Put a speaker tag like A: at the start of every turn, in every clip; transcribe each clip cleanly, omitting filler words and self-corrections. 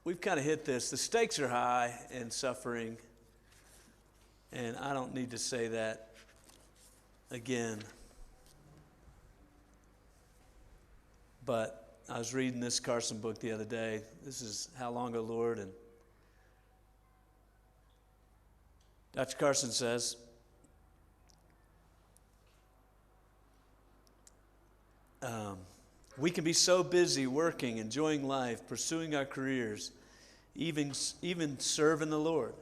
A: we've kind of hit this. The stakes are high in suffering, and I don't need to say that again. But I was reading this Carson book the other day. This is How Long, O Lord? And Dr. Carson says, we can be so busy working, enjoying life, pursuing our careers, even serving the Lord,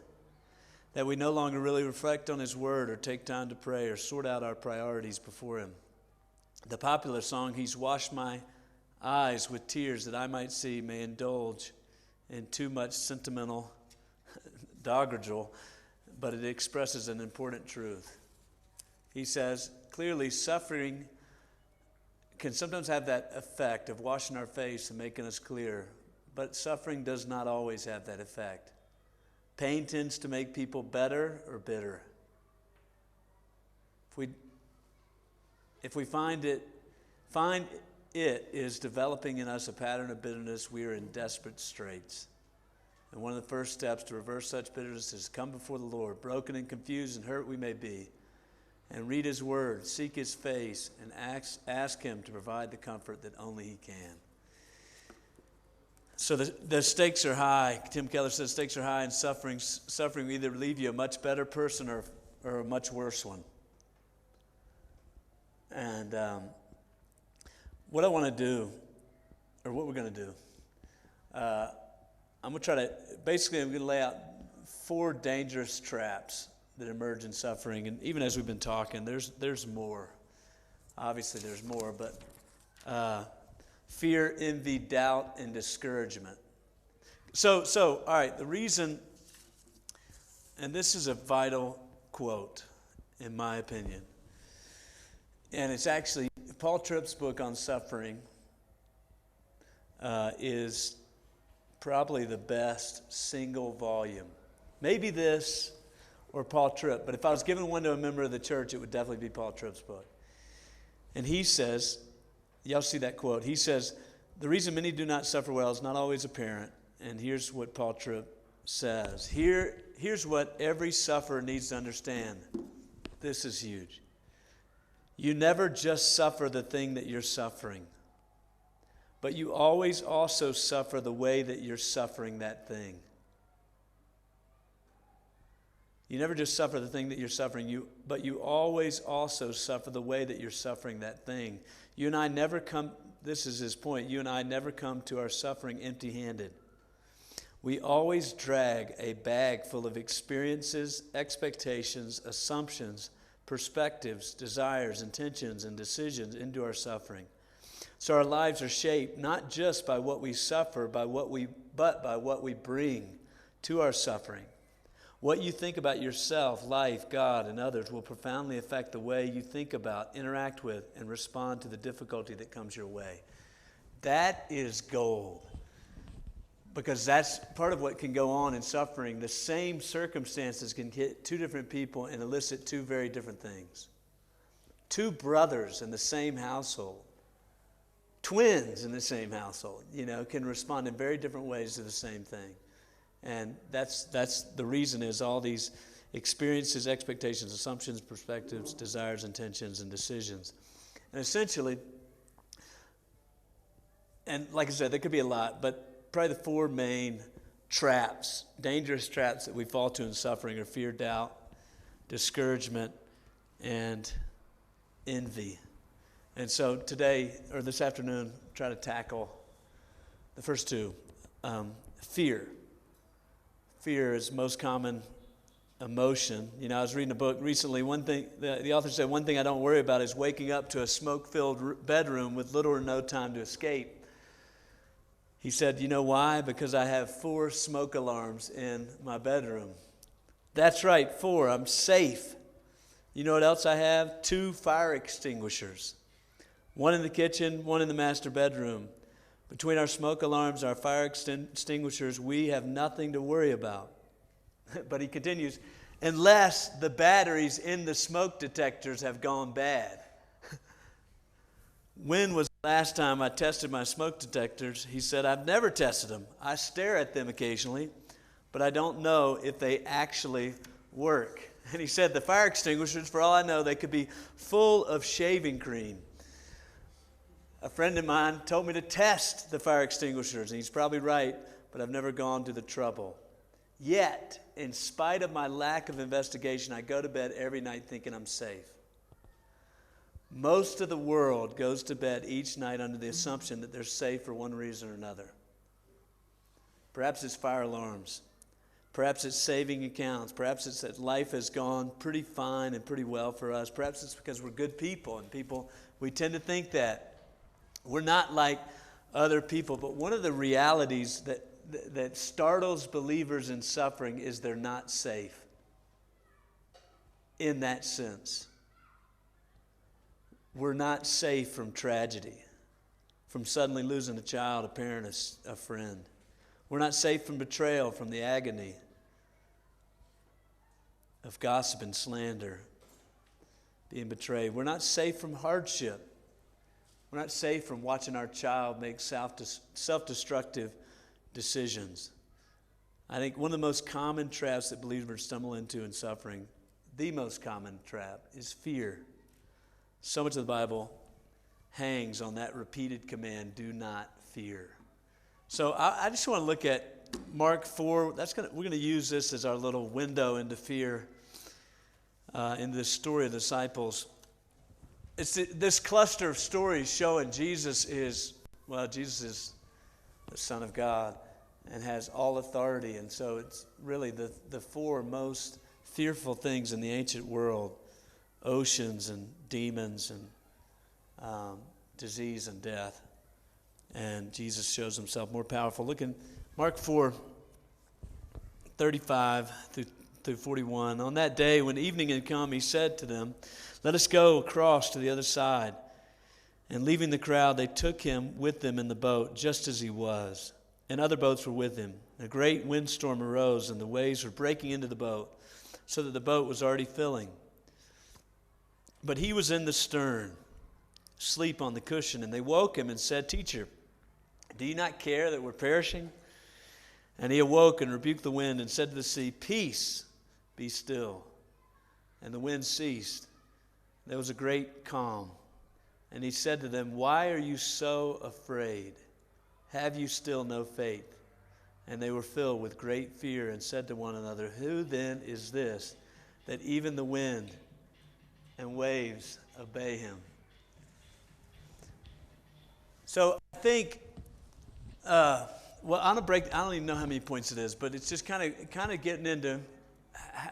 A: that we no longer really reflect on His Word or take time to pray or sort out our priorities before Him. The popular song, He's Washed My Eyes with Tears That I Might See, may indulge in too much sentimental doggerel, but it expresses an important truth. He says, clearly, suffering can sometimes have that effect of washing our face and making us clear, but suffering does not always have that effect. Pain tends to make people better or bitter. If we find it is developing in us a pattern of bitterness, we are in desperate straits. And one of the first steps to reverse such bitterness is to come before the Lord, broken and confused and hurt we may be, and read His Word, seek His face, and ask Him to provide the comfort that only He can. So the stakes are high. Tim Keller says stakes are high, and suffering will either leave you a much better person or a much worse one. And what I want to do, or what we're going to do, I'm going to lay out 4 dangerous traps that emerge in suffering. And even as we've been talking, there's more. Obviously there's more, but fear, envy, doubt, and discouragement. So all right, the reason, and this is a vital quote, in my opinion, and it's actually, Paul Tripp's book on suffering is probably the best single volume. Maybe this or Paul Tripp, but if I was giving one to a member of the church, it would definitely be Paul Tripp's book. And he says, y'all see that quote, he says, the reason many do not suffer well is not always apparent. And here's what Paul Tripp says. Here's what every sufferer needs to understand. This is huge. You never just suffer the thing that you're suffering, but you always also suffer the way that you're suffering that thing. You never just suffer the thing that you're suffering, but you always also suffer the way that you're suffering that thing. You and I never come, this is his point, you and I never come to our suffering empty-handed. We always drag a bag full of experiences, expectations, assumptions, perspectives, desires, intentions, and decisions into our suffering. So our lives are shaped not just by what we suffer, but by what we bring to our suffering. What you think about yourself, life, God, and others will profoundly affect the way you think about, interact with, and respond to the difficulty that comes your way. That is gold. Because that's part of what can go on in suffering. The same circumstances can hit 2 different people and elicit 2 very different things. 2 brothers in the same household, twins in the same household, can respond in very different ways to the same thing. And that's the reason is all these experiences, expectations, assumptions, perspectives, desires, intentions, and decisions. And essentially, and like I said, there could be a lot, but probably the 4 main traps, dangerous traps that we fall to in suffering are fear, doubt, discouragement, and envy. And so today, or this afternoon, try to tackle the first 2. Fear. Fear is most common emotion. I was reading a book recently. One thing, the author said, one thing I don't worry about is waking up to a smoke-filled bedroom with little or no time to escape. He said, you know why? Because I have 4 smoke alarms in my bedroom. That's right, 4. I'm safe. You know what else I have? 2 fire extinguishers. 1 in the kitchen, 1 in the master bedroom. Between our smoke alarms and our fire extinguishers, we have nothing to worry about. But he continues, unless the batteries in the smoke detectors have gone bad. When was Last time I tested my smoke detectors, he said, I've never tested them. I stare at them occasionally, but I don't know if they actually work. And he said, the fire extinguishers, for all I know, they could be full of shaving cream. A friend of mine told me to test the fire extinguishers, and he's probably right, but I've never gone to the trouble. Yet, in spite of my lack of investigation, I go to bed every night thinking I'm safe. Most of the world goes to bed each night under the assumption that they're safe for one reason or another. Perhaps it's fire alarms. Perhaps it's saving accounts. Perhaps it's that life has gone pretty fine and pretty well for us. Perhaps it's because we're good people, and we tend to think that. We're not like other people, but one of the realities that startles believers in suffering is they're not safe in that sense. We're not safe from tragedy, from suddenly losing a child, a parent, a friend. We're not safe from betrayal, from the agony of gossip and slander, being betrayed. We're not safe from hardship. We're not safe from watching our child make self-destructive decisions. I think one of the most common traps that believers stumble into in suffering, the most common trap, is fear. So much of the Bible hangs on that repeated command, do not fear. So I just want to look at Mark 4. We're going to use this as our little window into fear, into this story of the disciples. It's this cluster of stories showing Jesus is the Son of God and has all authority. And so it's really the four most fearful things in the ancient world: oceans and demons and disease and death. And Jesus shows himself more powerful. Look in Mark 4, 35 through 41. On that day, when evening had come, he said to them, let us go across to the other side. And leaving the crowd, they took him with them in the boat, just as he was. And other boats were with him. A great windstorm arose, and the waves were breaking into the boat, so that the boat was already filling. But he was in the stern, asleep on the cushion. And they woke him and said, Teacher, do you not care that we're perishing? And he awoke and rebuked the wind and said to the sea, Peace, be still. And the wind ceased. There was a great calm. And he said to them, Why are you so afraid? Have you still no faith? And they were filled with great fear and said to one another, Who then is this, that even the wind and waves obey him? So I think, I don't even know how many points it is, but it's just kind of getting into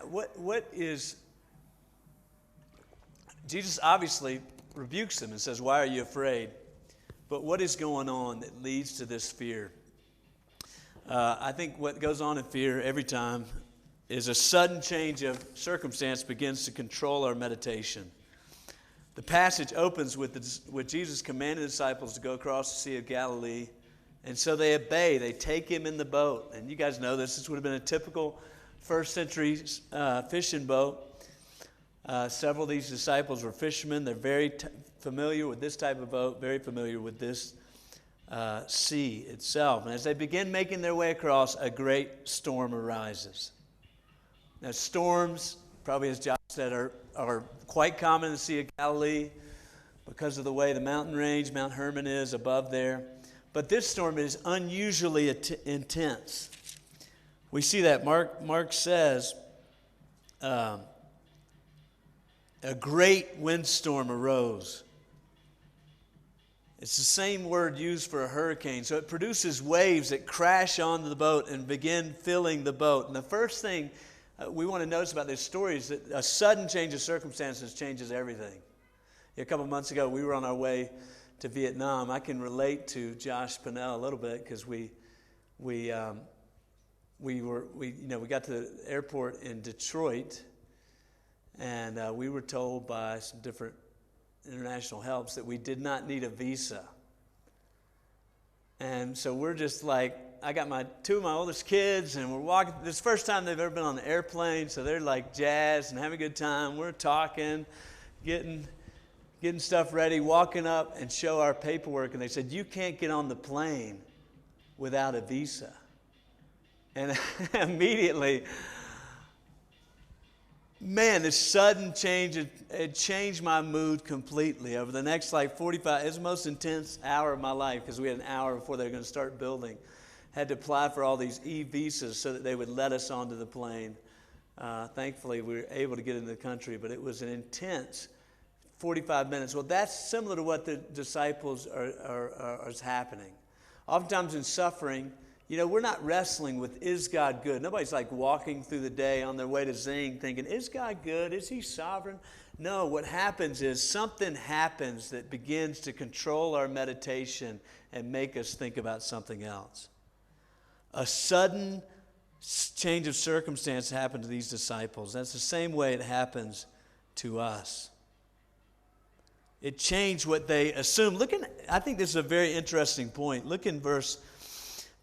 A: what is. Jesus obviously rebukes them and says, Why are you afraid? But what is going on that leads to this fear? I think what goes on in fear every time is a sudden change of circumstance begins to control our meditation. The passage opens with Jesus commanding the disciples to go across the Sea of Galilee, and so they obey. They take him in the boat. And you guys know this. This would have been a typical first century fishing boat. Several of these disciples were fishermen. They're very familiar with this type of boat, very familiar with this sea itself. And as they begin making their way across, a great storm arises. Now, storms, probably as Josh said, are quite common in the Sea of Galilee because of the way the mountain range, Mount Hermon, is above there. But this storm is unusually intense. We see that. Mark says, a great windstorm arose. It's the same word used for a hurricane. So it produces waves that crash onto the boat and begin filling the boat. And the first thing we want to notice about this story is that a sudden change of circumstances changes everything. A couple months ago, we were on our way to Vietnam. I can relate to Josh Pinnell a little bit because we got to the airport in Detroit, and we were told by some different international helps that we did not need a visa. And so we're just like, I got two of my oldest kids, and we're walking. This is the first time they've ever been on an airplane, so they're like jazzed and having a good time. We're talking, getting getting stuff ready, walking up and show our paperwork. And they said, you can't get on the plane without a visa. And immediately, man, this sudden change, it changed my mood completely. Over the next 45, it was the most intense hour of my life because we had an hour before they were going to start building. Had to apply for all these e-visas so that they would let us onto the plane. Thankfully, we were able to get into the country, but it was an intense 45 minutes. Well, that's similar to what the disciples are happening. Oftentimes in suffering, we're not wrestling with, is God good? Nobody's like walking through the day on their way to Zing thinking, is God good? Is he sovereign? No, what happens is something happens that begins to control our meditation and make us think about something else. A sudden change of circumstance happened to these disciples. That's the same way it happens to us. It changed what they assumed. I think this is a very interesting point. Look in verse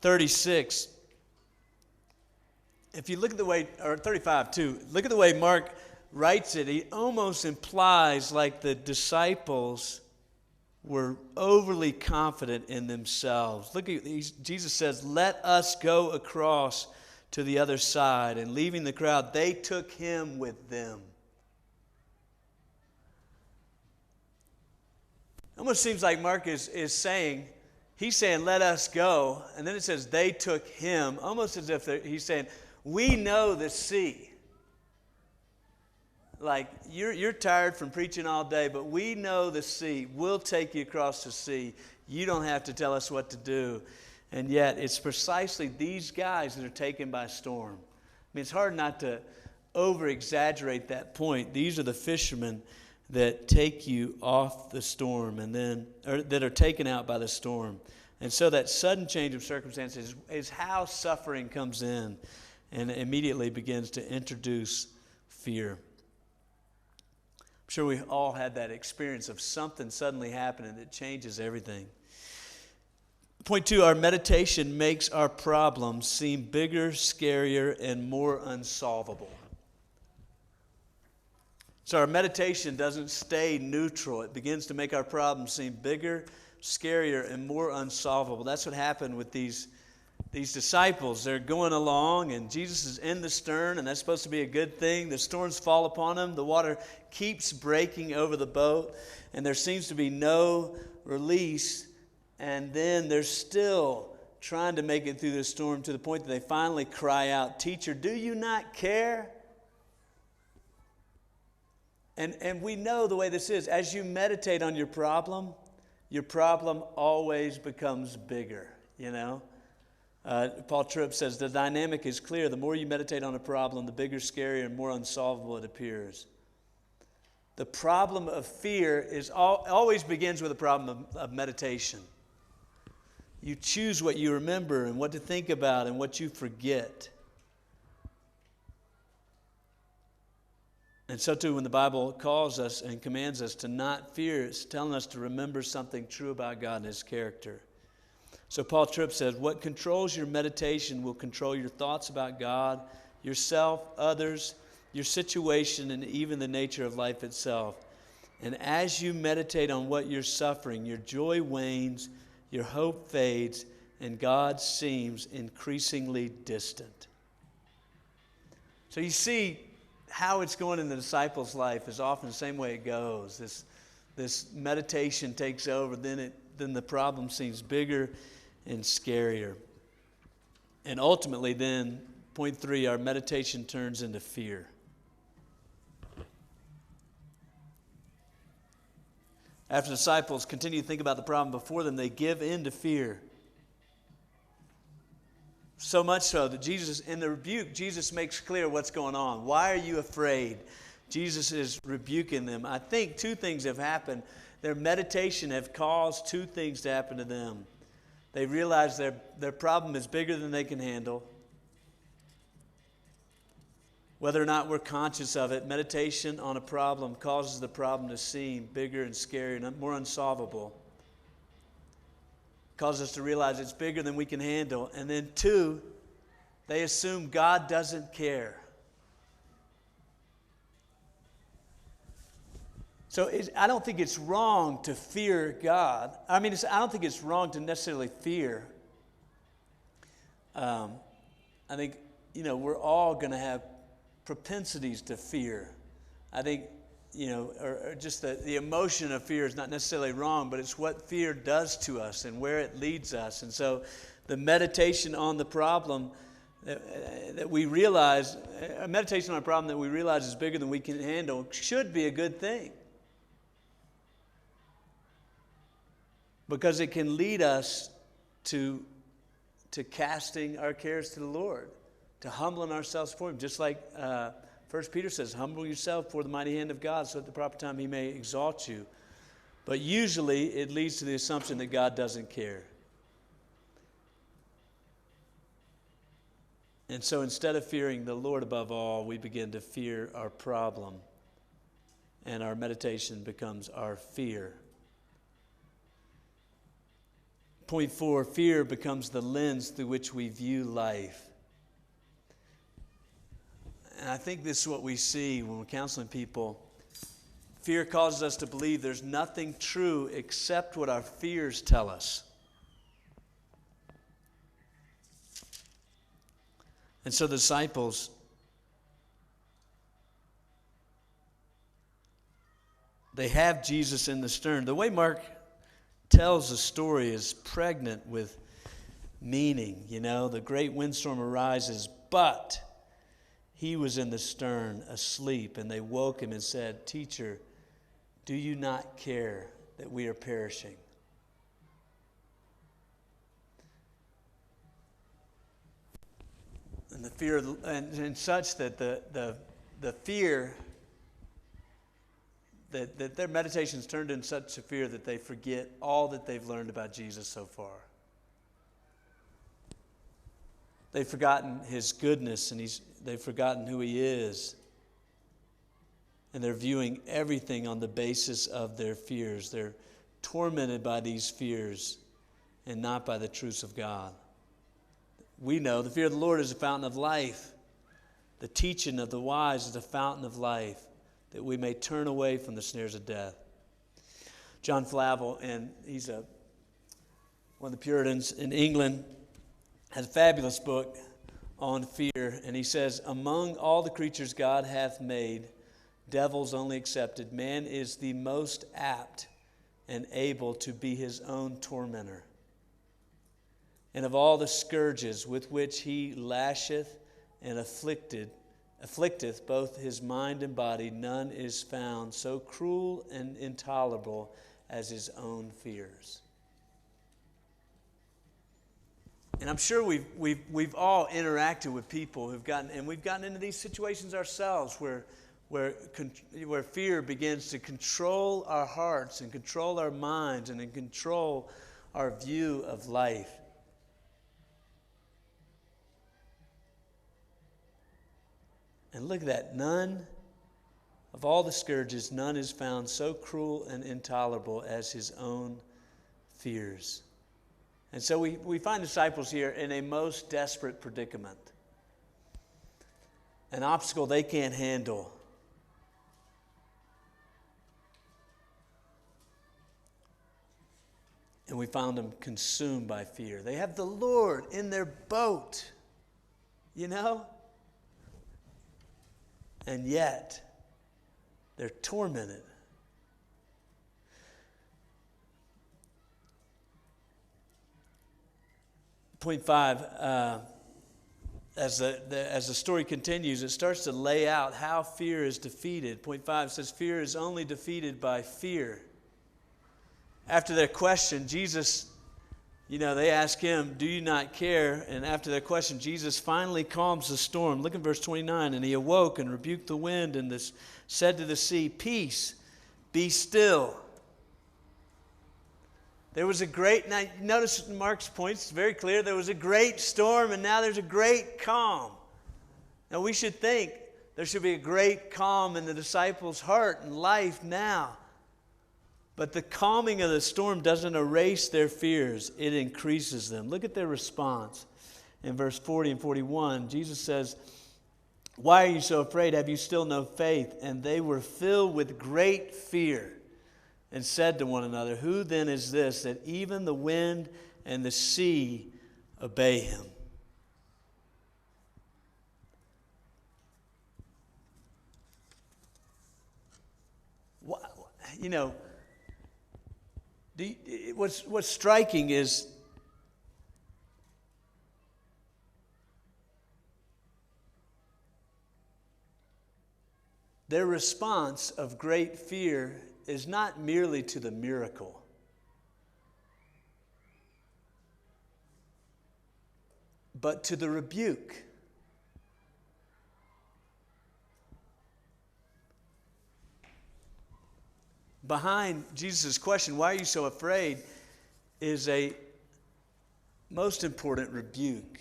A: 36. If you look at the way, or 35 too, look at the way Mark writes it. He almost implies like the disciples were overly confident in themselves. Look at Jesus says, let us go across to the other side. And leaving the crowd, they took him with them. Almost seems like Mark is saying, he's saying, let us go. And then it says, they took him. Almost as if he's saying, we know the sea. Like, you're tired from preaching all day, but we know the sea. We'll take you across the sea. You don't have to tell us what to do. And yet, it's precisely these guys that are taken by storm. I mean, it's hard not to over-exaggerate that point. These are the fishermen that take you off the storm or that are taken out by the storm. And so that sudden change of circumstances is how suffering comes in and immediately begins to introduce fear. I'm sure we all had that experience of something suddenly happening that changes everything. Point 2, our meditation makes our problems seem bigger, scarier, and more unsolvable. So our meditation doesn't stay neutral. It begins to make our problems seem bigger, scarier, and more unsolvable. That's what happened with these disciples. They're going along, and Jesus is in the stern, and that's supposed to be a good thing. The storms fall upon them. The water keeps breaking over the boat, and there seems to be no release. And then they're still trying to make it through the storm to the point that they finally cry out, "Teacher, do you not care?" And we know the way this is. As you meditate on your problem always becomes bigger, Paul Tripp says the dynamic is clear. The more you meditate on a problem, the bigger, scarier, and more unsolvable it appears. The problem of fear always begins with a problem of meditation. You choose what you remember and what to think about and what you forget. And so too, when the Bible calls us and commands us to not fear, it's telling us to remember something true about God and His character. So Paul Tripp says, what controls your meditation will control your thoughts about God, yourself, others, your situation, and even the nature of life itself. And as you meditate on what you're suffering, your joy wanes, your hope fades, and God seems increasingly distant. So you see, how it's going in the disciples' life is often the same way it goes. This meditation takes over, then the problem seems bigger and scarier. And ultimately then, point 3, our meditation turns into fear. After the disciples continue to think about the problem before them, they give in to fear. So much so that in the rebuke, Jesus makes clear what's going on. Why are you afraid? Jesus is rebuking them. I think 2 things have happened. Their meditation have caused 2 things to happen to them. They realize their problem is bigger than they can handle. Whether or not we're conscious of it, meditation on a problem causes the problem to seem bigger and scarier and more unsolvable. Causes us to realize it's bigger than we can handle. And then 2, they assume God doesn't care. So I don't think it's wrong to fear God. I mean, I don't think it's wrong to necessarily fear. I think, we're all going to have propensities to fear. I think, or just the emotion of fear is not necessarily wrong, but it's what fear does to us and where it leads us. And so the meditation on the problem that we realize, a meditation on a problem that we realize is bigger than we can handle should be a good thing. Because it can lead us to casting our cares to the Lord, to humbling ourselves for Him. Just like 1 Peter says, humble yourself before the mighty hand of God so at the proper time He may exalt you. But usually it leads to the assumption that God doesn't care. And so instead of fearing the Lord above all, we begin to fear our problem. And our meditation becomes our fear. Point 4, fear becomes the lens through which we view life. And I think this is what we see when we're counseling people. Fear causes us to believe there's nothing true except what our fears tell us. And so the disciples, they have Jesus in the stern. The way Mark tells the story is pregnant with meaning. The great windstorm arises, but he was in the stern asleep, and they woke him and said, "Teacher, do you not care that we are perishing?" And the fear, and such that the fear that their meditations turned in such a fear that they forget all that they've learned about Jesus so far. They've forgotten His goodness, and they've forgotten who He is. And they're viewing everything on the basis of their fears. They're tormented by these fears and not by the truths of God. We know the fear of the Lord is a fountain of life. The teaching of the wise is a fountain of life, that we may turn away from the snares of death. John Flavel, and he's one of the Puritans in England, has a fabulous book on fear. And he says, among all the creatures God hath made, devils only excepted, man is the most apt and able to be his own tormentor. And of all the scourges with which he lasheth and afflicteth both his mind and body, none is found so cruel and intolerable as his own fears. And I'm sure we've all interacted with people we've gotten into these situations ourselves where fear begins to control our hearts and control our minds and control our view of life. And look at that. None of all the scourges, none is found so cruel and intolerable as his own fears. And so we find disciples here in a most desperate predicament. An obstacle they can't handle. And we found them consumed by fear. They have the Lord in their boat, and yet, they're tormented. Point 5, as the story continues, it starts to lay out how fear is defeated. Point 5 says, fear is only defeated by fear. After their question, Jesus, they ask him, do you not care? And after their question, Jesus finally calms the storm. Look at verse 29. And he awoke and rebuked the wind and said to the sea, peace, be still. There was a great, now notice Mark's points, it's very clear. There was a great storm and now there's a great calm. Now we should think there should be a great calm in the disciples' heart and life now. But the calming of the storm doesn't erase their fears. It increases them. Look at their response. In verse 40 and 41, Jesus says, Why are you so afraid? Have you still no faith? And they were filled with great fear and said to one another, who then is this that even the wind and the sea obey him? You know, what's striking is their response of great fear is not merely to the miracle, but to the rebuke. Behind Jesus' question, why are you so afraid, is a most important rebuke.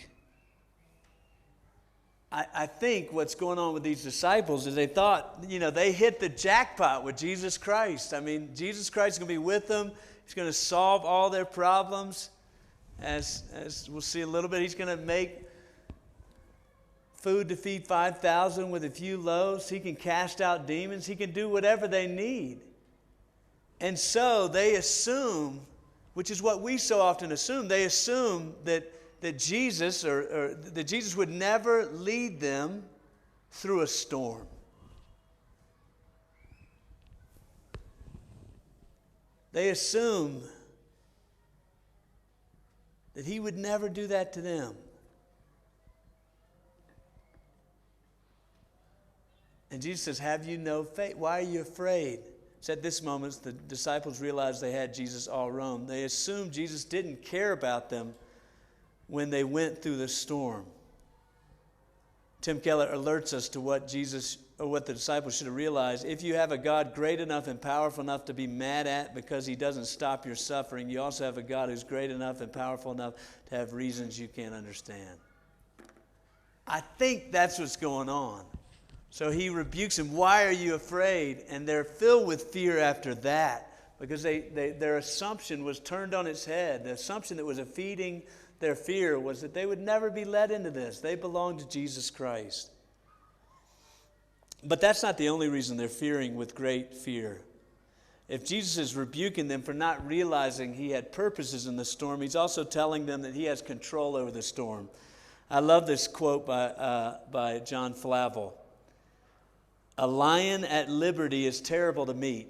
A: I think what's going on with these disciples is they thought, they hit the jackpot with Jesus Christ. I mean, Jesus Christ is going to be with them. He's going to solve all their problems. As we'll see a little bit, he's going to make food to feed 5,000 with a few loaves. He can cast out demons. He can do whatever they need. And so they assume, which is what we so often assume, they assume that Jesus or that Jesus would never lead them through a storm. They assume that he would never do that to them. And Jesus says, have you no faith? Why are you afraid? It's at this moment the disciples realized they had Jesus all wrong. They assumed Jesus didn't care about them when they went through the storm. Tim Keller alerts us to what the disciples should have realized. If you have a God great enough and powerful enough to be mad at because he doesn't stop your suffering, you also have a God who's great enough and powerful enough to have reasons you can't understand. I think that's what's going on. So he rebukes them. Why are you afraid? And they're filled with fear after that because their assumption was turned on its head. The assumption that was feeding their fear was that they would never be led into this. They belonged to Jesus Christ. But that's not the only reason they're fearing with great fear. If Jesus is rebuking them for not realizing he had purposes in the storm, he's also telling them that he has control over the storm. I love this quote by John Flavel. A lion at liberty is terrible to meet,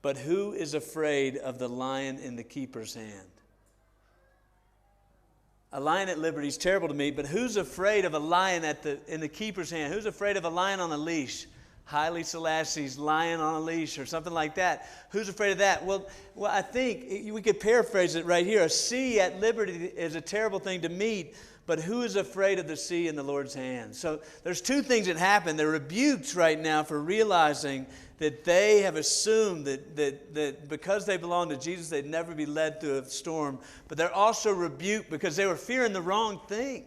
A: but who is afraid of the lion in the keeper's hand? A lion at liberty is terrible to meet, but who's afraid of a lion in the keeper's hand? Who's afraid of a lion on a leash? Haile Selassie's lion on a leash or something like that. Who's afraid of that? Well, I think we could paraphrase it right here. A sea at liberty is a terrible thing to meet, but who is afraid of the sea in the Lord's hand? So there's two things that happen. They're rebuked right now for realizing that they have assumed that because they belong to Jesus, they'd never be led through a storm. But they're also rebuked because they were fearing the wrong thing.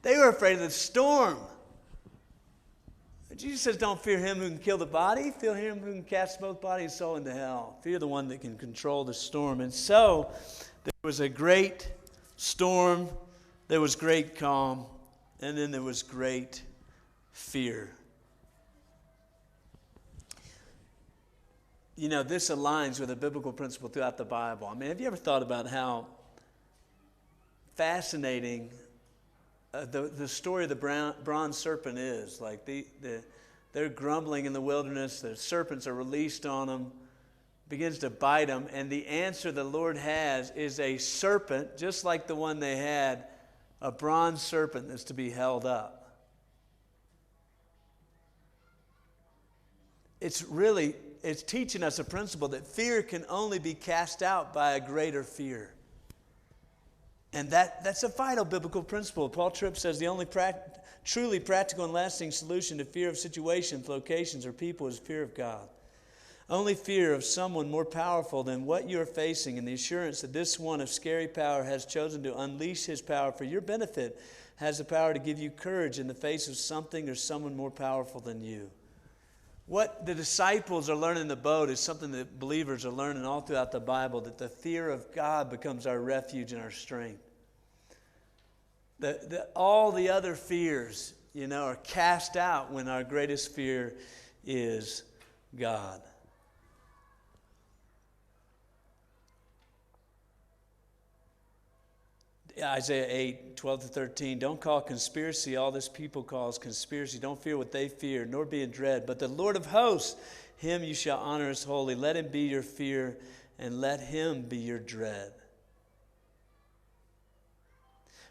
A: They were afraid of the storm. Jesus says, don't fear him who can kill the body. Fear him who can cast both body and soul into hell. Fear the one that can control the storm. And so there was a great storm. There was great calm. And then there was great fear. This aligns with a biblical principle throughout the Bible. I mean, have you ever thought about how fascinating the story of the bronze serpent is? Like they're grumbling in the wilderness. The serpents are released on them, begins to bite them, and the answer the Lord has is a serpent, just like the one they had, a bronze serpent that's to be held up. It's teaching us a principle that fear can only be cast out by a greater fear. And that's a vital biblical principle. Paul Tripp says the only truly practical and lasting solution to fear of situations, locations, or people is fear of God. Only fear of someone more powerful than what you are facing and the assurance that this one of scary power has chosen to unleash his power for your benefit has the power to give you courage in the face of something or someone more powerful than you. What the disciples are learning in the boat is something that believers are learning all throughout the Bible, that the fear of God becomes our refuge and our strength. All the other fears, are cast out when our greatest fear is God. Isaiah 8, 12-13, don't call conspiracy all this people calls conspiracy. Don't fear what they fear, nor be in dread. But the Lord of hosts, him you shall honor as holy. Let him be your fear, and let him be your dread.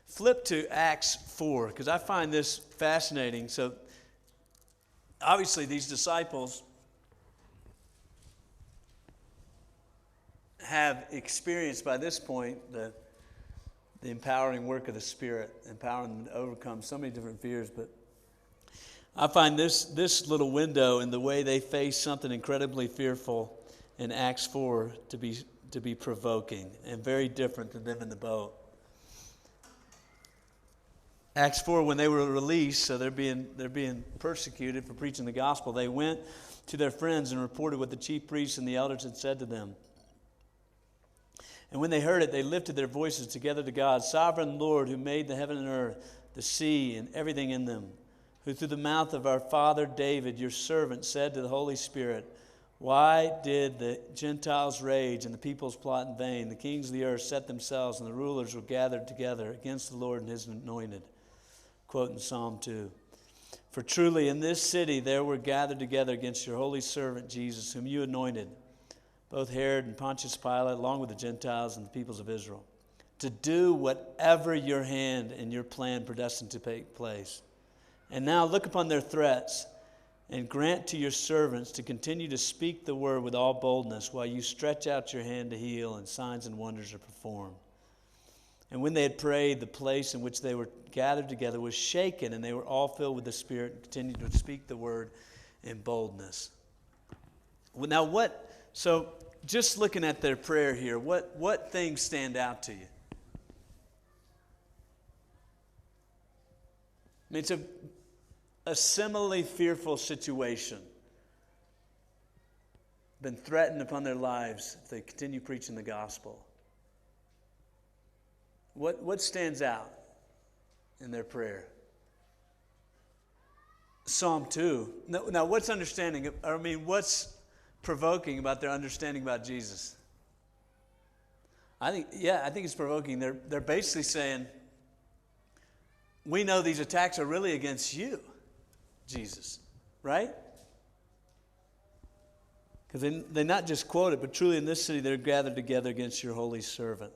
A: Flip to Acts 4, because I find this fascinating. So, obviously, these disciples have experienced by this point the empowering work of the Spirit, empowering them to overcome so many different fears. But I find this little window in the way they face something incredibly fearful in Acts 4 to be provoking and very different than them in the boat. Acts 4, when they were released, so they're being persecuted for preaching the gospel, they went to their friends and reported what the chief priests and the elders had said to them. And when they heard it, they lifted their voices together to God. Sovereign Lord, who made the heaven and earth, the sea, and everything in them, who through the mouth of our father David, your servant, said to the Holy Spirit, why did the Gentiles rage and the peoples plot in vain? The kings of the earth set themselves, and the rulers were gathered together against the Lord and his anointed. Quote in Psalm 2. For truly in this city there were gathered together against your holy servant Jesus, whom you anointed, both Herod and Pontius Pilate, along with the Gentiles and the peoples of Israel, to do whatever your hand and your plan predestined to take place. And now look upon their threats, and grant to your servants to continue to speak the word with all boldness, while you stretch out your hand to heal, and signs and wonders are performed. And when they had prayed, the place in which they were gathered together was shaken, and they were all filled with the Spirit and continued to speak the word in boldness. Well, now so just looking at their prayer here, what things stand out to you? I mean, it's a similarly fearful situation. Been threatened upon their lives if they continue preaching the gospel. What stands out in their prayer? Psalm 2. Now what's provoking about their understanding about Jesus? I think it's provoking. They're basically saying, we know these attacks are really against you, Jesus, right? Because they not just quote it, but truly in this city they're gathered together against your holy servant.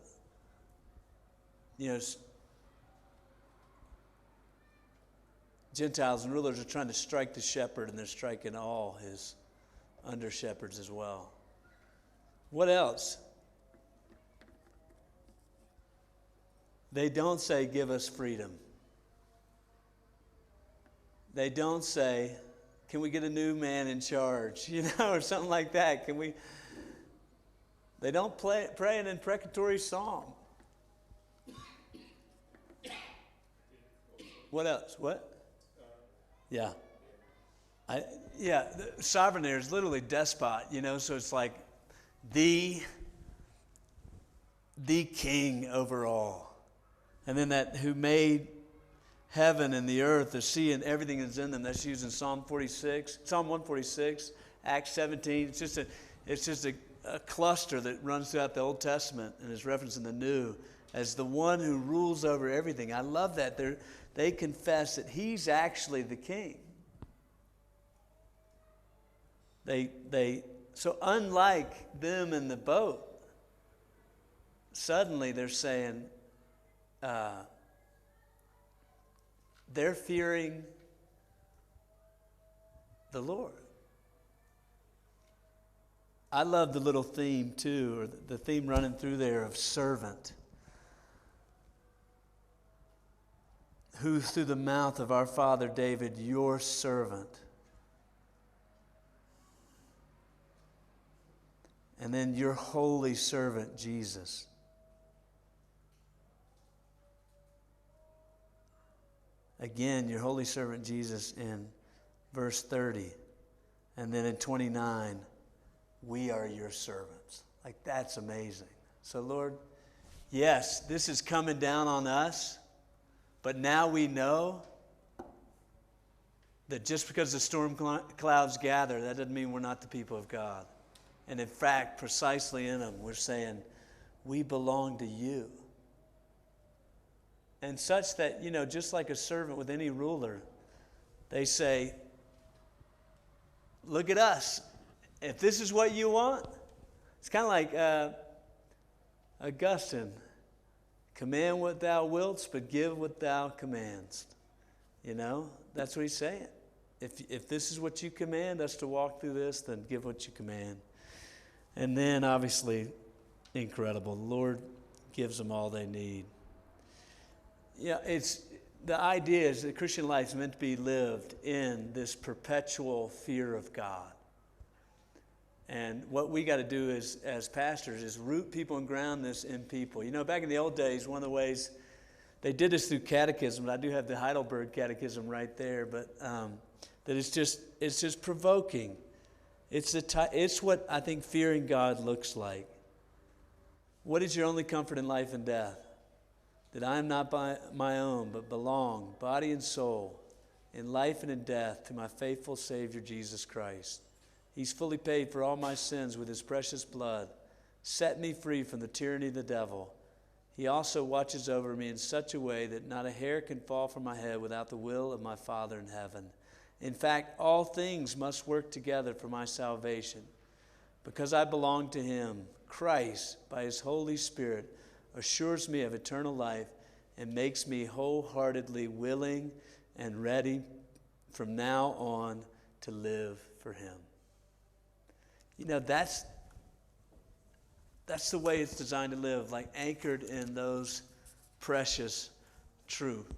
A: Gentiles and rulers are trying to strike the shepherd, and they're striking all his under shepherds as well. What else? They don't say, give us freedom. They don't say, can we get a new man in charge? Or something like that. They don't pray an imprecatory psalm. What else? What? Yeah. The sovereign there is literally despot, so it's like the king over all. And then that who made heaven and the earth, the sea and everything that's in them. That's used in Psalm 146, Acts 17. It's just a cluster that runs throughout the Old Testament and is referenced in the New as the one who rules over everything. I love that. They confess that he's actually the king. So unlike them in the boat, suddenly they're saying, they're fearing the Lord. I love the little theme too, or the theme running through there of servant. Who through the mouth of our father David, your servant. And then your holy servant Jesus. Again, your holy servant Jesus in verse 30. And then in 29, we are your servants. Like, that's amazing. So, Lord, yes, this is coming down on us. But now we know that just because the storm clouds gather, that doesn't mean we're not the people of God. And in fact, precisely in them, we're saying, we belong to you. And such that, just like a servant with any ruler, they say, look at us. If this is what you want, it's kind of like Augustine. Command what thou wilt, but give what thou commandest. That's what he's saying. If this is what you command us to walk through this, then give what you command. And then, obviously, incredible. The Lord gives them all they need. The idea is that Christian life is meant to be lived in this perpetual fear of God. And what we got to do as pastors is root people and ground this in people. Back in the old days, one of the ways they did this through catechism. I do have the Heidelberg Catechism right there, but that it's just provoking. It's what I think fearing God looks like. What is your only comfort in life and death? That I am not by my own, but belong, body and soul, in life and in death, to my faithful Savior, Jesus Christ. He's fully paid for all my sins with his precious blood, set me free from the tyranny of the devil. He also watches over me in such a way that not a hair can fall from my head without the will of my Father in heaven. In fact, all things must work together for my salvation. Because I belong to him, Christ, by his Holy Spirit, assures me of eternal life and makes me wholeheartedly willing and ready from now on to live for him. That's the way it's designed to live, like anchored in those precious truths.